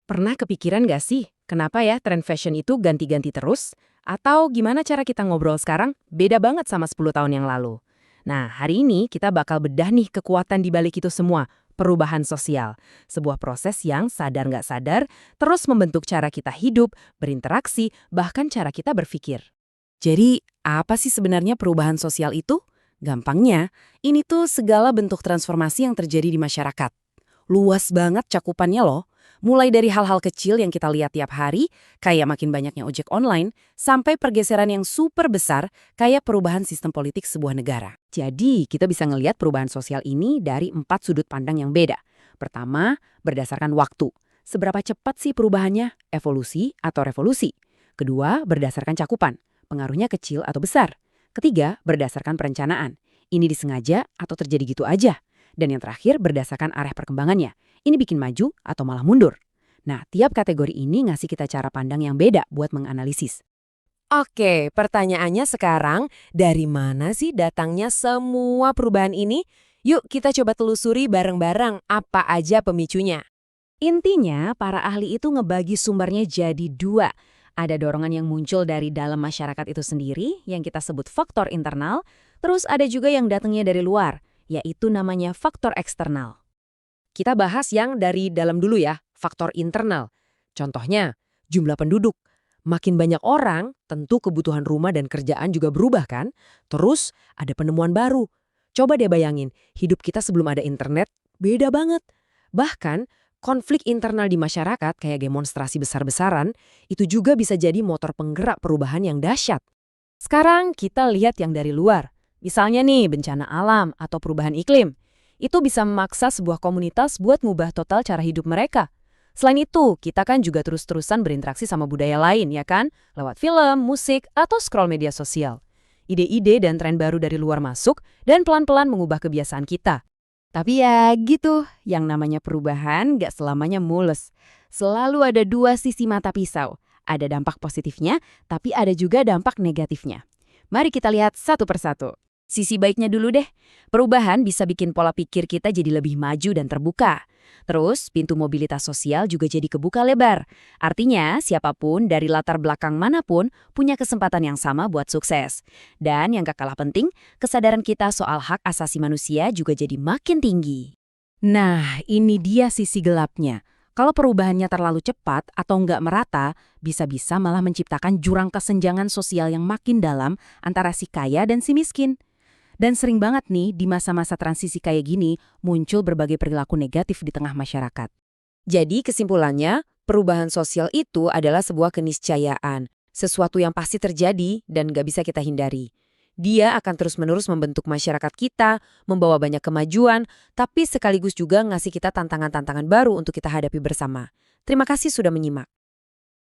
Pernah kepikiran gak sih, kenapa ya tren fashion itu ganti-ganti terus? Atau gimana cara kita ngobrol sekarang beda banget sama 10 tahun yang lalu? Nah, hari ini kita bakal bedah nih kekuatan di balik itu semua, perubahan sosial. Sebuah proses yang sadar nggak sadar terus membentuk cara kita hidup, berinteraksi, bahkan cara kita berpikir. Jadi, apa sih sebenarnya perubahan sosial itu? Gampangnya, ini tuh segala bentuk transformasi yang terjadi di masyarakat. Luas banget cakupannya loh. Mulai dari hal-hal kecil yang kita lihat tiap hari, kayak makin banyaknya ojek online, sampai pergeseran yang super besar, kayak perubahan sistem politik sebuah negara. Jadi, kita bisa ngelihat perubahan sosial ini dari 4 sudut pandang yang beda. Pertama, berdasarkan waktu. Seberapa cepat sih perubahannya, evolusi atau revolusi? Kedua, berdasarkan cakupan. Pengaruhnya kecil atau besar. Ketiga, berdasarkan perencanaan. Ini disengaja atau terjadi gitu aja. Dan yang terakhir, berdasarkan arah perkembangannya. Ini bikin maju atau malah mundur. Nah, tiap kategori ini ngasih kita cara pandang yang beda buat menganalisis. Oke, pertanyaannya sekarang, dari mana sih datangnya semua perubahan ini? Yuk kita coba telusuri bareng-bareng apa aja pemicunya. Intinya, para ahli itu ngebagi sumbernya jadi dua. Ada dorongan yang muncul dari dalam masyarakat itu sendiri, yang kita sebut faktor internal, terus ada juga yang datangnya dari luar, yaitu namanya faktor eksternal. Kita bahas yang dari dalam dulu ya, faktor internal. Contohnya, jumlah penduduk. Makin banyak orang, tentu kebutuhan rumah dan kerjaan juga berubah kan? Terus ada penemuan baru. Coba deh bayangin, hidup kita sebelum ada internet beda banget. Bahkan, konflik internal di masyarakat kayak demonstrasi besar-besaran, itu juga bisa jadi motor penggerak perubahan yang dahsyat. Sekarang kita lihat yang dari luar. Misalnya nih, bencana alam atau perubahan iklim. Itu bisa memaksa sebuah komunitas buat ngubah total cara hidup mereka. Selain itu, kita kan juga terus-terusan berinteraksi sama budaya lain, ya kan? Lewat film, musik, atau scroll media sosial. Ide-ide dan tren baru dari luar masuk dan pelan-pelan mengubah kebiasaan kita. Tapi ya gitu, yang namanya perubahan gak selamanya mulus. Selalu ada dua sisi mata pisau. Ada dampak positifnya, tapi ada juga dampak negatifnya. Mari kita lihat satu persatu. Sisi baiknya dulu deh. Perubahan bisa bikin pola pikir kita jadi lebih maju dan terbuka. Terus, pintu mobilitas sosial juga jadi kebuka lebar. Artinya, siapapun dari latar belakang manapun punya kesempatan yang sama buat sukses. Dan yang gak kalah penting, kesadaran kita soal hak asasi manusia juga jadi makin tinggi. Nah, ini dia sisi gelapnya. Kalau perubahannya terlalu cepat atau nggak merata, bisa-bisa malah menciptakan jurang kesenjangan sosial yang makin dalam antara si kaya dan si miskin. Dan sering banget nih di masa-masa transisi kayak gini muncul berbagai perilaku negatif di tengah masyarakat. Jadi kesimpulannya, perubahan sosial itu adalah sebuah keniscayaan, sesuatu yang pasti terjadi dan gak bisa kita hindari. Dia akan terus-menerus membentuk masyarakat kita, membawa banyak kemajuan, tapi sekaligus juga ngasih kita tantangan-tantangan baru untuk kita hadapi bersama. Terima kasih sudah menyimak.